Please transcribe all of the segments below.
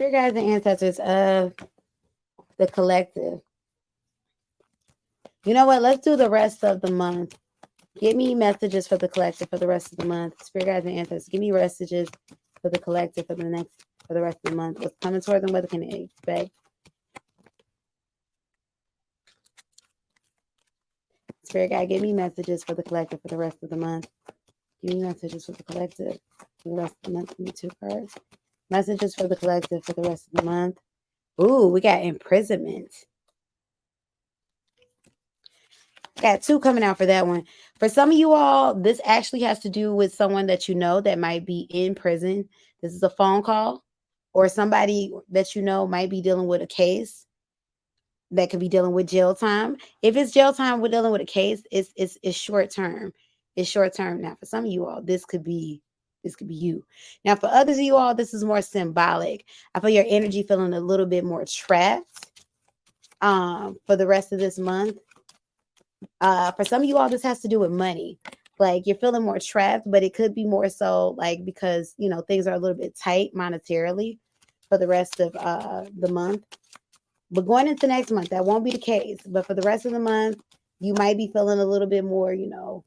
Spirit guides and ancestors of the collective. You know what? Let's do the rest of the month. Give me messages for the collective for the rest of the month. Spirit guides and ancestors, give me messages for the collective for the rest of the month. What's coming toward them? What can they expect? Spirit guide, give me messages for the collective for the rest of the month. Give me messages for the collective for the rest of the month. Give me 2 cards. Messages for the collective for the rest of the month. Ooh, we got imprisonment. Got 2 coming out for that one. For some of you all, this actually has to do with someone that you know that might be in prison. This is a phone call, or somebody that you know might be dealing with a case that could be dealing with jail time. If it's jail time, we're dealing with a case. It's short term. It's short term. Now, for some of you all, this could be you. Now, for others of you all, this is more symbolic. I feel your energy feeling a little bit more trapped for the rest of this month. For some of you all, this has to do with money. Like you're feeling more trapped, but it could be more so like because, you know, things are a little bit tight monetarily for the rest of the month. But going into next month, that won't be the case. But for the rest of the month, you might be feeling a little bit more, you know,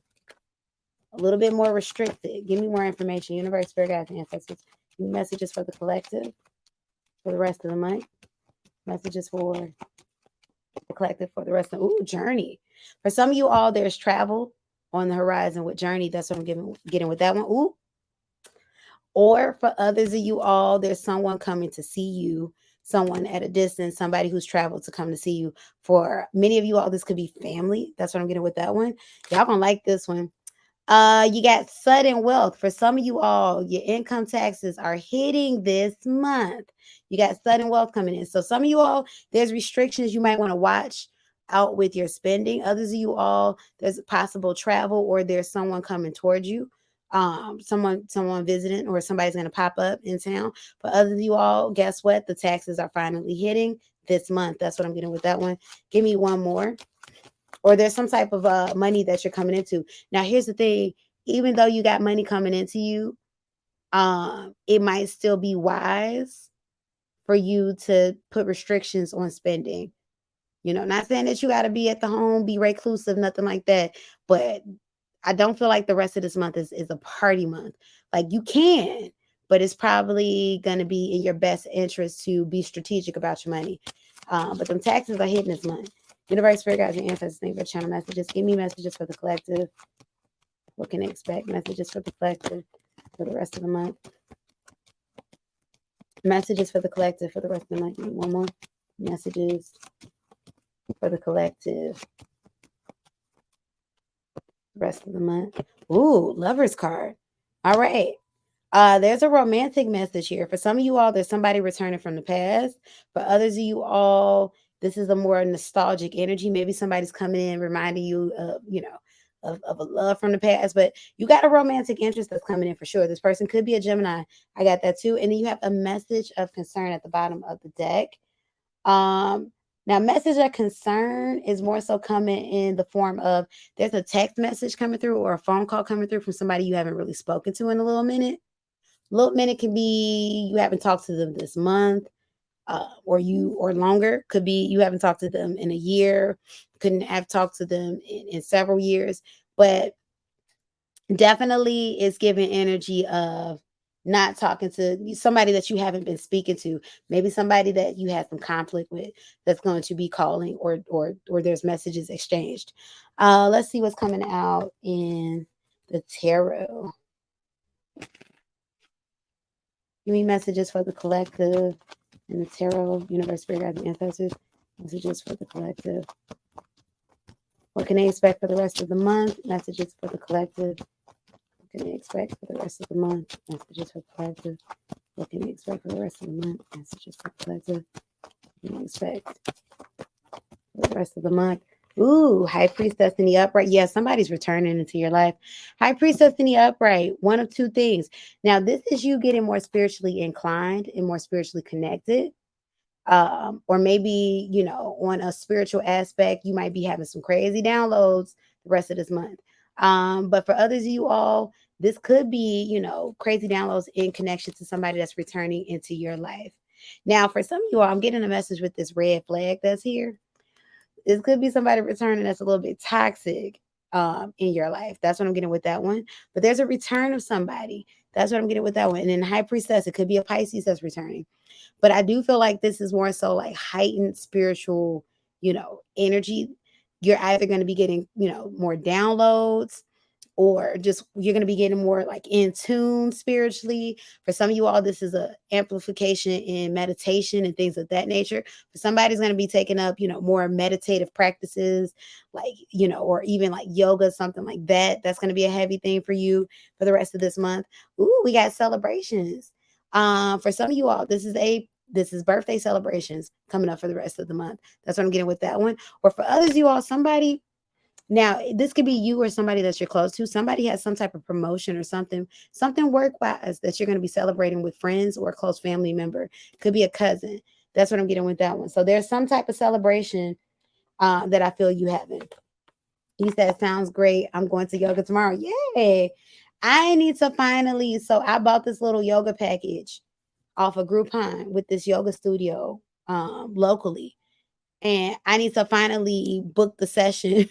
a little bit more restricted. Give me more information. Universe, Spirit guides, and ancestors. Give me messages for the collective for the rest of the month. Messages for the collective for the rest of journey. For some of you all, there's travel on the horizon with journey. That's what I'm getting with that one. Ooh. Or for others of you all, there's someone coming to see you, someone at a distance, somebody who's traveled to come to see you. For many of you all, this could be family. That's what I'm getting with that one. Y'all gonna like this one. You got sudden wealth. For some of you all, your income taxes are hitting this month. You got sudden wealth coming in. So some of you all, there's restrictions you might want to watch out with your spending. Others of you all, there's possible travel or there's someone coming towards you. Someone visiting or somebody's going to pop up in town. For others of you all, guess what? The taxes are finally hitting this month. That's what I'm getting with that one. Give me one more. Or there's some type of money that you're coming into. Now, here's the thing. Even though you got money coming into you, it might still be wise for you to put restrictions on spending. You know, not saying that you got to be at the home, be reclusive, nothing like that. But I don't feel like the rest of this month is a party month. Like you can, but it's probably going to be in your best interest to be strategic about your money. But them taxes are hitting this month. Universe, Spirit guides, and ancestors, thank you for channel messages. Give me messages for the collective. What can they expect? Messages for the collective for the rest of the month. Messages for the collective for the rest of the month. Give me one more. Messages for the collective. Rest of the month. Ooh, Lover's card. All right. There's a romantic message here. For some of you all, there's somebody returning from the past. For others of you all, this is a more nostalgic energy. Maybe somebody's coming in reminding you of, you know, of a love from the past. But you got a romantic interest that's coming in for sure. This person could be a Gemini. I got that too. And then you have a message of concern at the bottom of the deck. Now, message of concern is more so coming in the form of there's a text message coming through or a phone call coming through from somebody you haven't really spoken to in a little minute. Little minute can be you haven't talked to them this month, or longer. Could be you haven't talked to them in a year. Couldn't have talked to them in several years, but definitely it's giving energy of not talking to somebody that you haven't been speaking to. Maybe somebody that you had some conflict with that's going to be calling, or there's messages exchanged. Let's see what's coming out in the tarot. Give me messages for the collective in the tarot. Universe, Spirit guides, and ancestors. Messages for the collective. What can they expect for the rest of the month? Messages for the collective. What can they expect for the rest of the month? Messages for the collective. What can they expect for the rest of the month? Messages for the collective. What can they expect for the rest of the month? Ooh, High Priestess in the upright. Yeah, somebody's returning into your life. High Priestess in the upright. One of two things. Now, this is you getting more spiritually inclined and more spiritually connected. Or maybe, you know, on a spiritual aspect, you might be having some crazy downloads the rest of this month. But for others of you all, this could be, you know, crazy downloads in connection to somebody that's returning into your life. Now, for some of you all, I'm getting a message with this red flag that's here. This could be somebody returning that's a little bit toxic in your life. That's what I'm getting with that one. But there's a return of somebody. That's what I'm getting with that one. And then high priestess, it could be a Pisces that's returning. But I do feel like this is more so like heightened spiritual, energy. You're either going to be getting, more downloads, or just you're going to be getting more like in tune spiritually. For some of you all, this is a amplification in meditation and things of that nature. For somebody's going to be taking up, more meditative practices, like, or even like yoga, something like that. That's going to be a heavy thing for you for the rest of this month. Ooh, we got celebrations. For some of you all, this is birthday celebrations coming up for the rest of the month. That's what I'm getting with that one. Or for others, you all, somebody, now, this could be you or somebody that you're close to. Somebody has some type of promotion or something work-wise that you're going to be celebrating with friends or a close family member. Could be a cousin. That's what I'm getting with that one. So there's some type of celebration that I feel you having. He said, sounds great. I'm going to yoga tomorrow. Yay. I need to finally, so I bought this little yoga package off of Groupon with this yoga studio locally. And I need to finally book the session.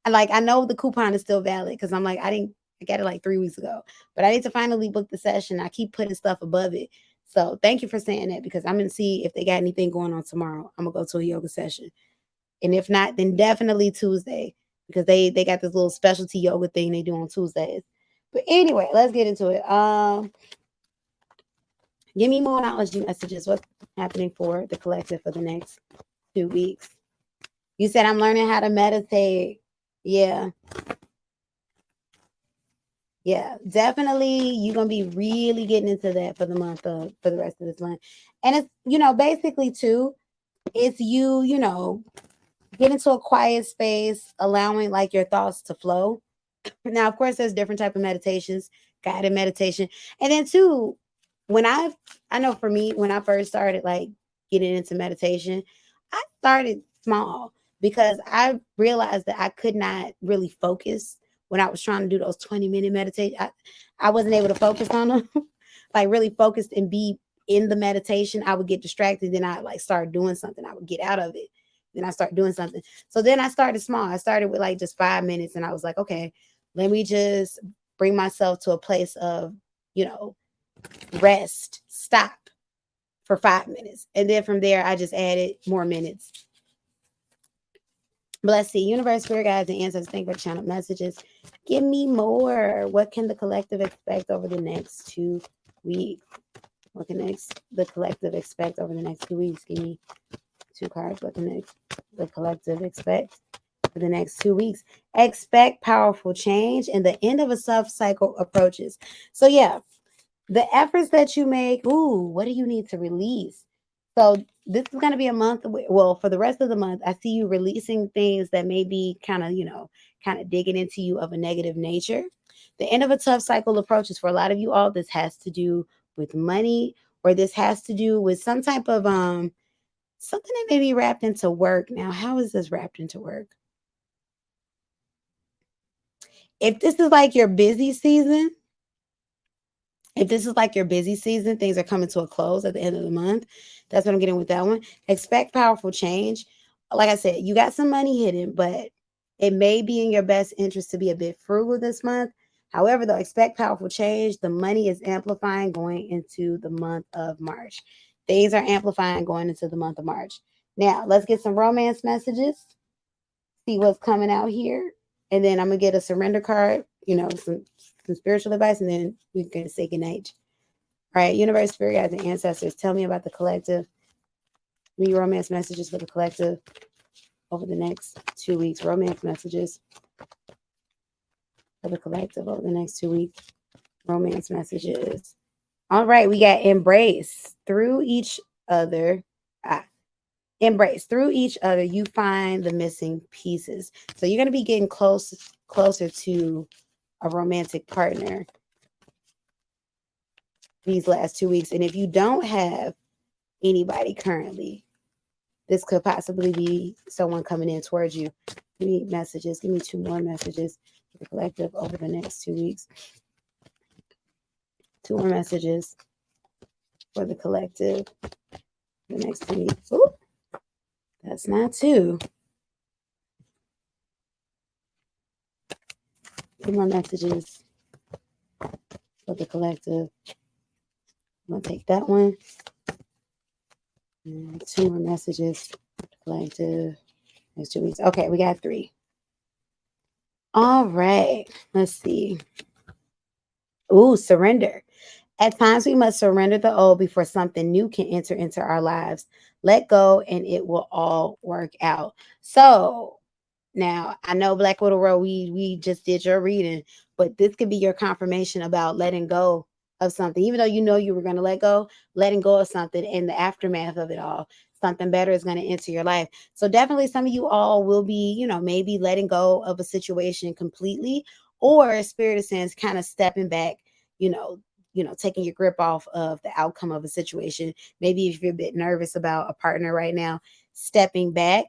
Like, I know the coupon is still valid because I'm like, I got it like 3 weeks ago, but I need to finally book the session. I keep putting stuff above it. So thank you for saying that, because I'm going to see if they got anything going on tomorrow. I'm going to go to a yoga session. And if not, then definitely Tuesday, because they got this little specialty yoga thing they do on Tuesdays. But anyway, let's get into it. Give me more knowledge messages. What's happening for the collective for the next 2 weeks? You said I'm learning how to meditate. Yeah. Yeah, definitely. You're going to be really getting into that for the rest of this month. And it's, basically too, it's you, get into a quiet space, allowing like your thoughts to flow. Now, of course, there's different type of meditations, guided meditation. And then too, I know for me, when I first started like getting into meditation, I started small because I realized that I could not really focus when I was trying to do those 20-minute meditation. I wasn't able to focus on them, like really focused and be in the meditation. I would get distracted. Then I like start doing something. I would get out of it. Then I start doing something. So then I started small. I started with like just 5 minutes, and I was like, okay, let me just bring myself to a place of, rest, stop for 5 minutes. And then from there, I just added more minutes. But let's see, universe, spirit guides, and ancestors, thank you for channel messages. Give me more. What can the collective expect over the next 2 weeks? What can the collective expect over the next 2 weeks? Give me 2 cards. What can the collective expect for the next 2 weeks? Expect powerful change, and the end of a soft cycle approaches. So yeah, the efforts that you make, what do you need to release? So this is going to be a month. Well, for the rest of the month, I see you releasing things that may be kind of digging into you of a negative nature. The end of a tough cycle approaches. For a lot of you all, this has to do with money, or this has to do with some type of something that may be wrapped into work. Now, how is this wrapped into work? If this is like your busy season, things are coming to a close at the end of the month. That's what I'm getting with that one. Expect powerful change. Like I said, you got some money hidden, but it may be in your best interest to be a bit frugal this month. However, though, expect powerful change. The money is amplifying going into the month of March. Things are amplifying going into the month of March. Now, let's get some romance messages. See what's coming out here. And then I'm going to get a surrender card, some spiritual advice, and then we can say goodnight. All right, universe, spirit guides, and ancestors, tell me about the collective. Give me romance messages for the collective over the next 2 weeks. Romance messages for the collective over the next 2 weeks. Romance messages. All right, we got embrace through each other. Embrace through each other. You find the missing pieces. So you're going to be getting closer to a romantic partner these last 2 weeks. And if you don't have anybody currently, this could possibly be someone coming in towards you. Give me messages. Give me 2 more messages for the collective over the next 2 weeks. 2 more messages for the collective the next 2 weeks. Ooh, that's not 2. 2 more messages for the collective. I'm going to take that one. And 2 more messages for the collective next 2 weeks. Okay, we got 3. All right. Let's see. Ooh, surrender. At times, we must surrender the old before something new can enter into our lives. Let go, and it will all work out. So, now I know Black Widow Row, we just did your reading, but this could be your confirmation about letting go of something. Even though you know you were going to let go, letting go of something in the aftermath of it all, something better is going to enter your life. So definitely some of you all will be, maybe letting go of a situation completely, or Spirit of Sense kind of stepping back, you know, taking your grip off of the outcome of a situation. Maybe if you're a bit nervous about a partner right now, stepping back,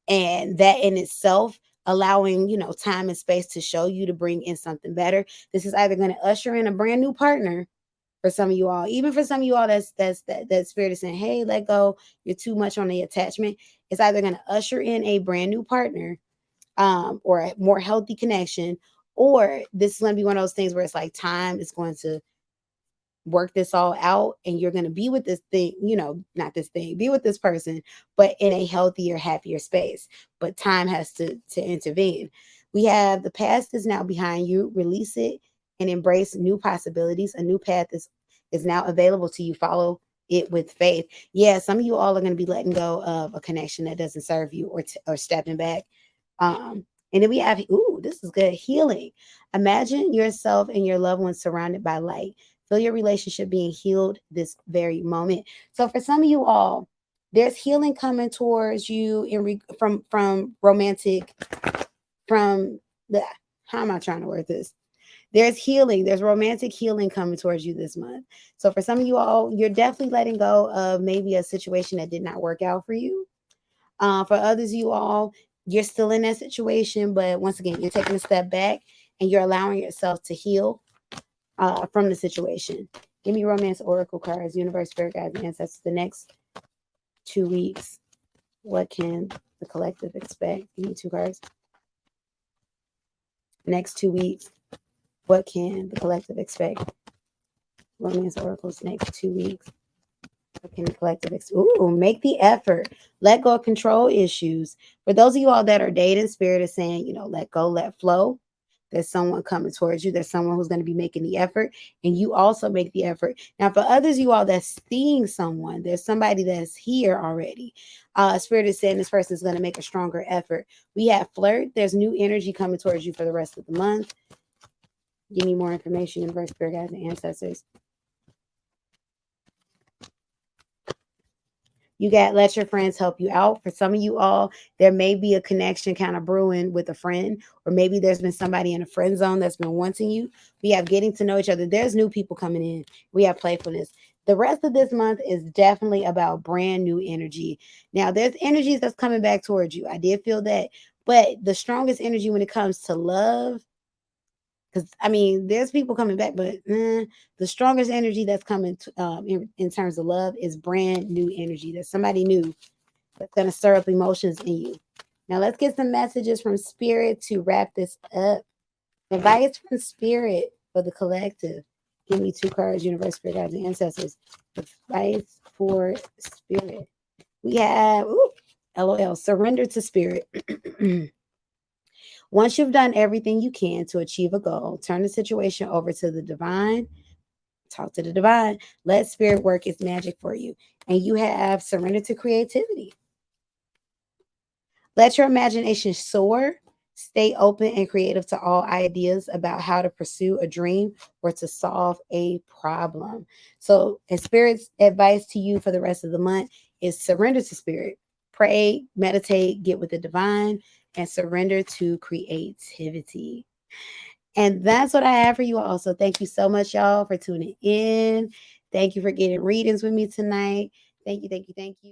and that in itself allowing time and space to show you to bring in something better. This is either going to usher in a brand new partner for some of you all. Even for some of you all, that Spirit is saying, hey, let go, you're too much on the attachment. It's either going to usher in a brand new partner, or a more healthy connection, or this is going to be one of those things where it's like time is going to work this all out, and you're going to be with this thing, not this thing, be with this person, but in a healthier, happier space. But time has to intervene. We have the past is now behind you. Release it and embrace new possibilities. A new path is now available to you. Follow it with faith. Yeah, some of you all are going to be letting go of a connection that doesn't serve you, or stepping back. And then we have, this is good, healing. Imagine yourself and your loved ones surrounded by light. Feel your relationship being healed this very moment. So for some of you all, there's healing coming towards you from romantic, from the, how am I trying to word this? There's healing, there's romantic healing coming towards you this month. So for some of you all, you're definitely letting go of maybe a situation that did not work out for you. For others, you all, you're still in that situation, but once again, you're taking a step back and you're allowing yourself to heal from the situation. Give me romance oracle cards, universe, spirit guides, and ancestors. The next 2 weeks, what can the collective expect? Give me 2 cards. Next 2 weeks, what can the collective expect? Romance oracles, next 2 weeks. What can the collective expect? Ooh, make the effort. Let go of control issues. For those of you all that are dating, Spirit is saying, let go, let flow. There's someone coming towards you. There's someone who's going to be making the effort, and you also make the effort. Now, for others, you all that's seeing someone, there's somebody that's here already. Spirit is saying this person is going to make a stronger effort. We have flirt. There's new energy coming towards you for the rest of the month. Give me more information, universe, spirit guides, and ancestors. You got let your friends help you out. For some of you all, there may be a connection kind of brewing with a friend, or maybe there's been somebody in a friend zone that's been wanting you. We have getting to know each other. There's new people coming in. We have playfulness. The rest of this month is definitely about brand new energy. Now, there's energies that's coming back towards you. I did feel that. But the strongest energy when it comes to love, because there's people coming back, but the strongest energy that's coming in terms of love is brand new energy. There's somebody new that's going to stir up emotions in you. Now let's get some messages from Spirit to wrap this up. Advice from Spirit for the collective. Give me 2 cards, universe, spirit guides, and ancestors. Advice for Spirit. We have LOL, surrender to Spirit. Once you've done everything you can to achieve a goal, turn the situation over to the divine. Talk to the divine. Let Spirit work its magic for you. And you have surrender to creativity. Let your imagination soar. Stay open and creative to all ideas about how to pursue a dream or to solve a problem. So, and Spirit's advice to you for the rest of the month is surrender to Spirit. Pray, meditate, get with the divine, and surrender to creativity. And that's what I have for you all. So thank you so much, y'all, for tuning in. Thank you for getting readings with me tonight. Thank you, thank you, thank you.